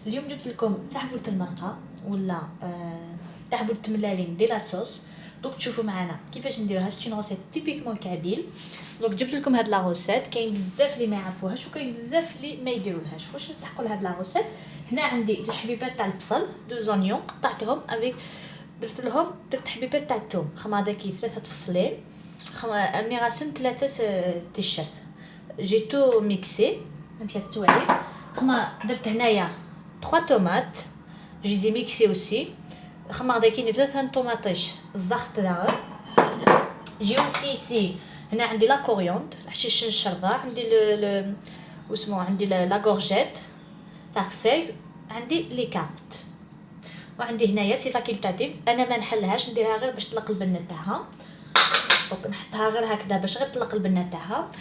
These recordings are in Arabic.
اليوم جبت لكم تاع حبوله المرقه ولا تاع حبوله التملالين ندير لاصوص. دوك تشوفوا معنا كيفاش نديروها. سي اون روسيت تيبيكمون كابيل. دوك جبت لكم هاد لا روسيت. كاين بزاف اللي ما يعرفوهاش وكاين بزاف اللي ما يديرولهاش. واش نصحكم لهاد لا روسيت؟ هنا عندي زوج حبيبات تاع البصل، دو زونيون قطعتهم افيك، درت حبيبات تاع الثوم خماداكي 3 فصلين، راني غاسل 3 تيشيرت جيتو ميكسي مشات توالي. درت هنايا 3 طوماط جيزي ميكسي اوسي خماضه كاين 3 طوماطيش الزخت داغ. جي اوسي سي هنا عندي لا كوريوند الحشيش الشربه، عندي ل واسمو عندي لا غورجيت تاع السيل، عندي لي كاروت، وعندي هنايا سي فاكولتاتيف. انا ما نحلهاش نديرها غير باش تطلق البنه تاعها. دونك نحطها غير هكذا باش غير تطلق البنه تاعها.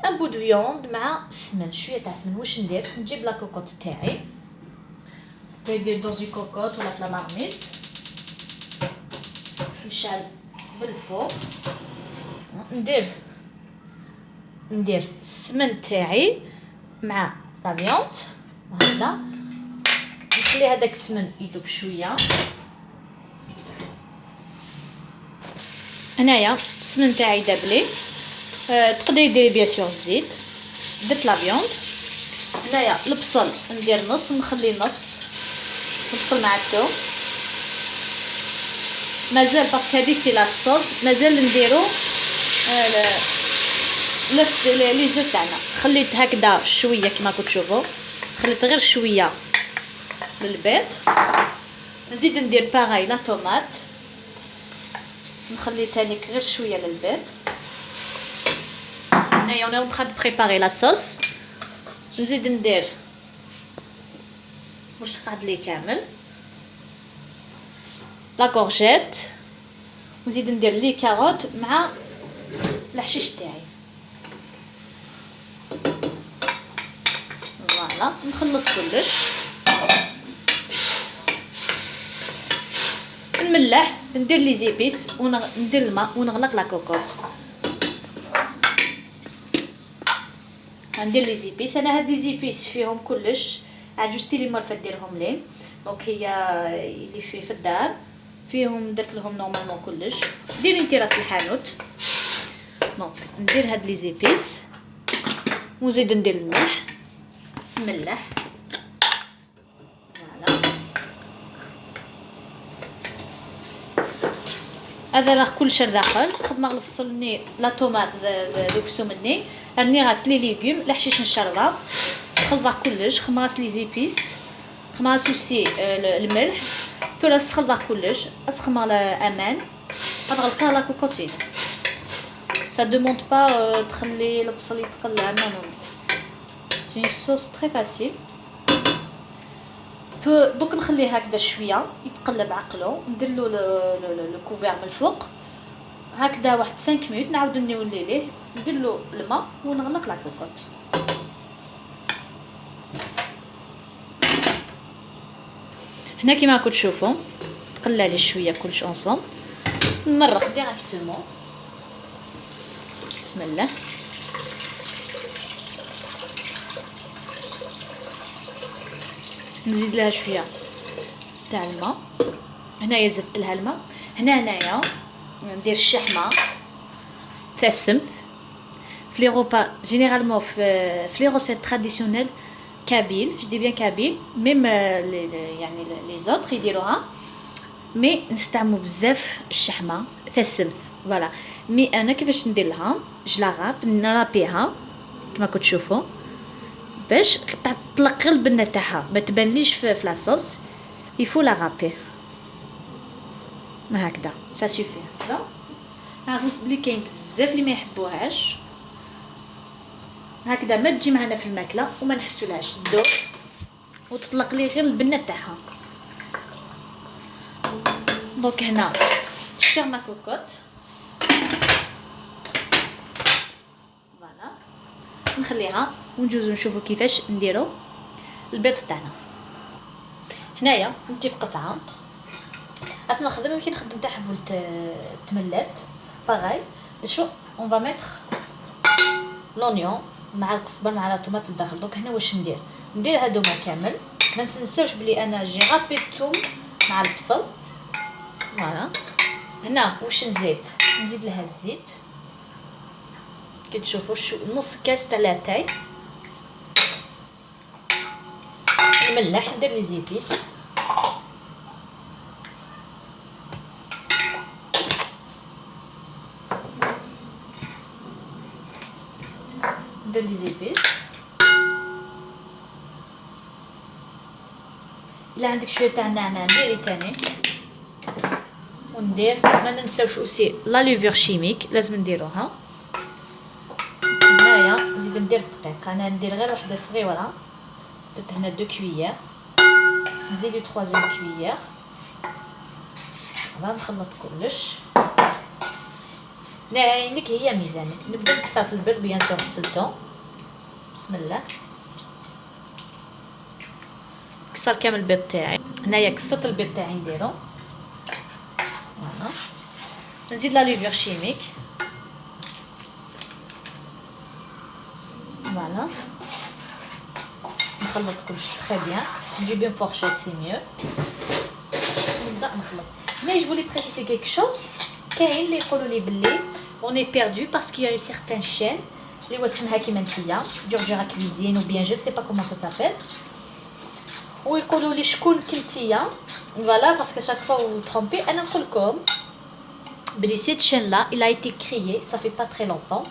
ان بو دو فيوند مع السمن، شويه تاع السمن. واش ندير؟ نجيب لا كوكوط تاعي، ندير دوزي كوكوط ولا في لا مارميت، نشعل بالفوق، ندير السمن تاعي مع لا فيوند هكذا، نخلي هذاك السمن يذوب شويه. هنايا السمن تاعي دابلي، تقدري ديري بيان سور الزيت. درت لا فيوند. هنايا البصل ندير نص ونخلي نص البصل مع الثوم. مازال باسكو هادي سي لا صوص مازال نديرو لي زو تاعنا. خليت هكذا شويه كما راكم تشوفوا، خليت غير شويه للبيض. نزيد ندير باغاي لا طوماط، نخلي تاني غير شويه للبيض. هنايا اون اون تران بريباري لا صوص. نزيد ندير واش قعد لي كامل لا كورجيت، ونزيد ندير لي كاروت مع الحشيش تاعي. فوالا نخلط كلش، نملح، ندير لي زيبيس وندير الماء ونغلق لا كوكوط. ندير لي زيبيس. انا هاد لي زيبيس فيهم كلش عجوزتي لي مرفد ديرهم لي، دونك هي اللي في الدار فيهم درت لهم نورمالمون كلش. ديري انت راس الحانوت. دونك ندير هاد لي زيبيس ونزيد ندير الملح نملح. فوالا هذا راه كلش داخل. خد ما غلفصلني لا طوماط دوك سمني، راني غاسلي ليغوم الحشيش نشربه، خلطه كلش، خماس لي زيبيس، خماس اوسي الملح تورا تخلطه كلش، اسخما امان غتغلقها لا كوكوتين. سا دوموند با تخلي البصل يتقلع، نو نو، سي اون صوص تري فاسيل. دوك نخليه هكذا شويه يتقلب عقلو، ندير له لو كوفير من الفوق هكذا واحد 5 مينوت، نعاود نولي ليه ندير له الماء ونغلق لا كوكوط. هنا كيما راكم تشوفوا تقلع لي شويه كلش اونصوم، نمرق ديريكتومون. بسم الله. نزيد لها شويه تاع الماء. هنايا زدت لها الماء. هنايا ندير الشحمه تاع السمث في لي روبا جينيرالمون في لي روسيت تراديسيونيل كابيل، جو دي بيان كابيل، ميم يعني لي زوتر يديروها، مي نستعملوا بزاف الشحمه تاع السمث. فوالا مي انا كيفاش ندير لها جلاغاب نرابيها كما كنت تشوفوا باش تطلق غير البنه تاعها ما تبانليش في لاصوص. يفو لا رابي هكذا سا سوفي. هكذا عرفت بلي كاين بزاف اللي ما يحبوهاش هكذا، ما تجي معنا في الماكله وما نحسولهاش تذوب وتطلق لي غير البنه تاعها. دونك هنا شفر ما كوكوط. فوالا نخليها ونجوزو نشوفو كيفاش نديرو البيض تاعنا. هنايا نجيب قطعه عرفت نخدم، يمكن نخدم تاع حبوله التملات باغاي. شو اون فا ميتر لونيون مع القزبر مع لا طوماط لداخل. دونك هنا واش ندير؟ ندير هادوما كامل. ما ننساوش بلي انا جي رابي الثوم مع البصل. فوالا هنا واش نزيد لها الزيت كي تشوفوا نص كاس تاع لاتاي، الملح، ندير لي زيتيس، ندير لي زيتيس. الا عندك شويه تاع النعناع ديري تاني. وندير ما ننساوش اوسي لا لوفور شيميك لازم نديروها. هنايا نزيد ندير الدقيق، انا ندير غير وحده صغيره، درت هنا 2 كويير، نزيد 3 كويير. غادي نخلط كلش. نعينك هي ميزانك. نبدا نكسر في البيض بيان سور غسلته. بسم الله. كسر كامل البيض تاعي. هنايا كسرت البيض تاعي نديرو. فوالا نزيد لا لوفور شيميك. فوالا نخلط كلش تري بيان. نجيب اون فورشيت سي ميو. نبدا نخلط. هنا جو فولي بريسيسي كيك شوز. كاين اللي يقولوا لي بلي اون اي بيردو باسكو يا سيغتان شين اللي هو اسمها كيما نتيا جورجيرا كويزين او بيان جو سي با كومون سا سابيل، ويقولوا لي شكون كنتيا. فوالا باسكو شاك فوا و ترومبي. انا نقول لكم بلي سيت شين لا il a été créé ça fait pas très longtemps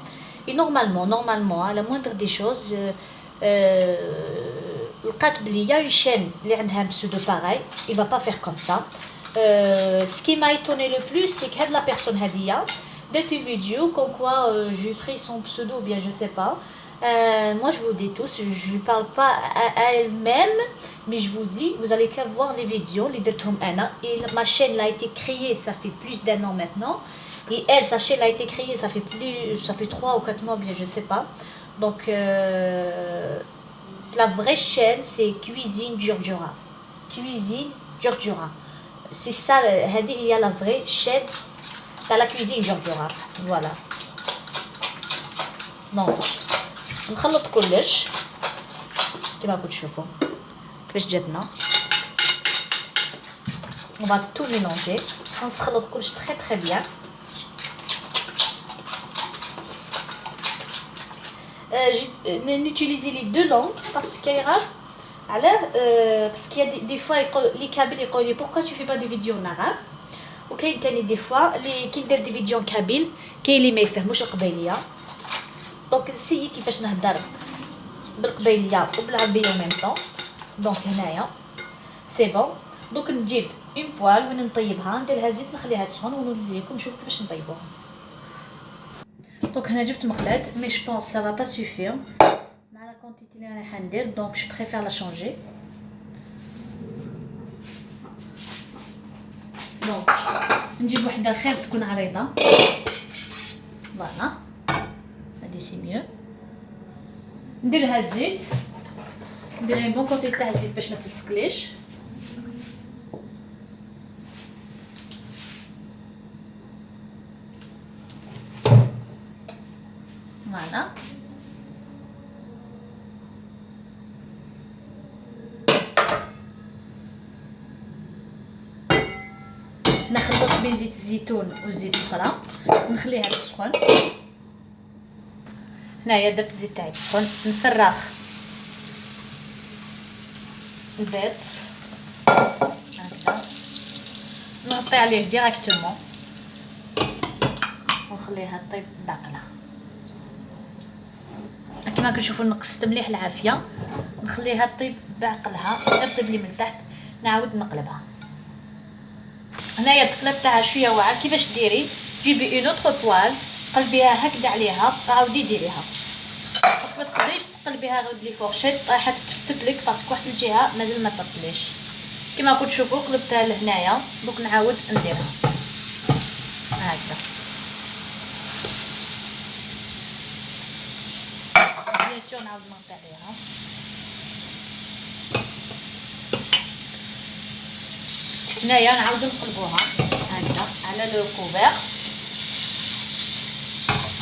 et normalement à la moindre des choses لقات بلي يا شين اللي عندها بسودو باراي il va pas faire comme ça. Ce qui m'a étonné le plus c'est que la personne هادية دارت فيديو comme quoi je lui ai pris son pseudo ou bien je sais pas. Moi je vous dis tous, je lui parle pas à elle-même, mais je vous dis, vous allez qu'à voir les vidéos, les درتهم انا. Et ma chaîne a été créée, ça fait plus d'1 an maintenant. Et elle, sa chaîne a été créée, ça fait 3 ou 4 mois, bien je sais pas. Donc la vraie chaîne c'est Cuisine Djurdjura. Cuisine Djurdjura. C'est ça, هذه هي la vraie chaîne de la Cuisine Djurdjura. Voilà. Donc نخلط كلش كما راكم تشوفوا كيفاش جاتنا. on va tout mélanger. غنخلط كلش très bien. نوتيليزي لي دو لونغ باسكو يرا على باسكو دي فوا لي كابيل يقول لي pourquoi tu fais pas des vidéos en arabe. وكاين تاني دي فوا اللي كي ندير دي فيديو كابيل كاين اللي ما يفهموش القبايليه. دونك نسيي كيفاش نهضر بالقبايليه وبالعربيه او ميم طون. دونك هنايا سي بون. دونك نجيب اون بوال وين نطيبها، نديرها زيت نخليها تسخن ونولي لكم نشوف كيفاش نطيبوها. دونك هنا جبت مقلاد مي جو بونس سا با سوفير مع لا كونتيتي اللي انا راح ندير. دونك جو بريفير لا شونجي. دونك نجيب وحده خير تكون عريضه. فوالا هادي سي ميو. نديرها الزيت، نديرها بون كونتي تاع الزيت باش ما تسكليش. فوالا نخلط بين زيت الزيتون والزيت الاخرى نخليها تسخن. هنايا درت الزيت تاعي تسخن. نفرغ البيض هكذا نغطي عليه ديراكتومون ونخليها طيب باقله. كما كنشوفوا نقصت مليح العافيه، نخليها طيب بعقلها. نطيب لي من تحت نعاود نقلبها. هنايا التقلب تاعها شويه واعر. كيفاش ديري؟ جيبي اون اوتر بوال قلبيها هكذا عليها، عاودي ديريها. ما تقدريش تقلبيها غير بلي فورشيت راح تفتت لك باسكو واحد الجهه مازال ما طبليش. كما راكم تشوفوا قلبتها لهنايا. دوك نعاود نديرها هكذا. بيان سور نعاود نغطي عليها. هنايا نعاود نقلبوها هكذا على لو كوفير.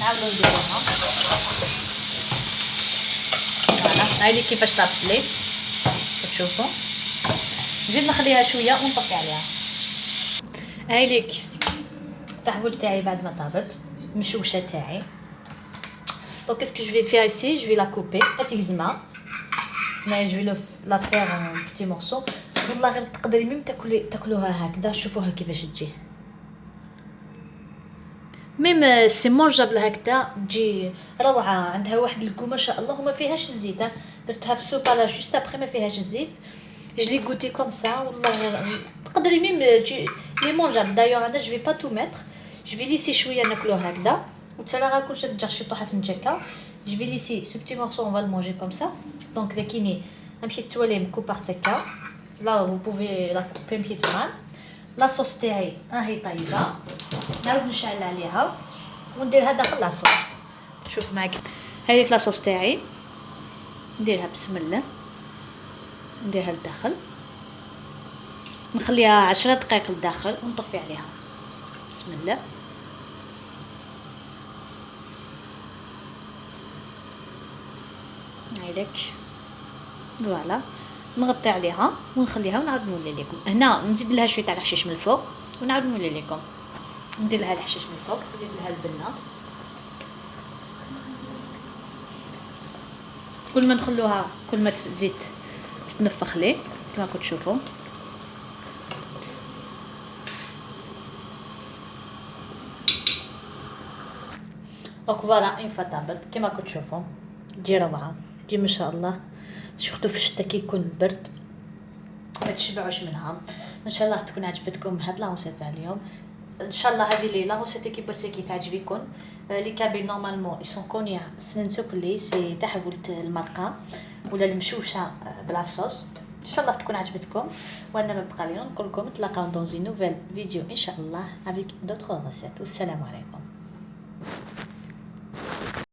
نعاودو نديروها. فوالا هايدي كيفاش طابت لي. تشوفوا. نزيد نخليها شويه ونطفي عليها. هاي ليك التحول تاعي بعد ما طابت مشوشه تاعي. دونك كيسكو جو في فيها ايسي، جو في لا كوبي اتيزما. هنايا جو في لا فير ان بتي مورسو. والله غير تقدري ميم تاكلوها هكذا. شوفوها كيفاش تجي، ميم سي مونجابل هكذا تجي روعه. عندها واحد الكو ما شاء الله وما فيهاش الزيت. درتها في السوبه لا جوست ابري ما فيهاش الزيت. جلي غوتي كوم سا والله غير تقدري ميم تجي لي مونجابل. دايوغ انا جو في با تو ميتر، جو في ليسي شويه ناكلو هكذا. وتسالى راه كلشي ترجع شي طوحه نجاكا. جو في ليسي سو بتي مورسو اون فال مونجي كوم سا. دونك داكيني نمشي توالي مكوبار تكا. لا فو بوفي لا كوبي مشي تمام. لا صوص تاعي راهي طيبه. نعاود نشعل عليها ونديرها داخل لاصوص. شوف معاك هاي لاصوص تاعي نديرها بسم الله. نديرها لداخل نخليها 10 دقائق لداخل ونطفي عليها. بسم الله. هايلك فوالا. نغطي عليها ونخليها ونعاود نولي لكم. هنا نزيد لها شويه تاع الحشيش من الفوق ونعاود نولي لكم. ندير لها الحشيش من الفوق نزيد لها البنه. كل ما ندخلوها كل ما تزيد تتنفخ ليه كما كنتوا تشوفوا. دونك فوالا اون فوا طابت كما كنتوا تشوفوا تجي روعه. تجي ما شاء الله. سورتو في الشتا كي يكون برد ما تشبعوش منها. ان شاء الله تكون عجبتكم هاد لا روسيت تاع اليوم. ان شاء الله هذه لي لا روسيت كي بوسي كي تعجبكم. لي كابيل نورمالمون اي سون كوني سننسو كلي سي تحولت المرقه ولا المشوشه بلا صوص. ان شاء الله تكون عجبتكم. وانا ما بقى لي نقول لكم نتلاقاو دون زي نوفيل فيديو ان شاء الله افيك دوطخ روسيت. والسلام عليكم.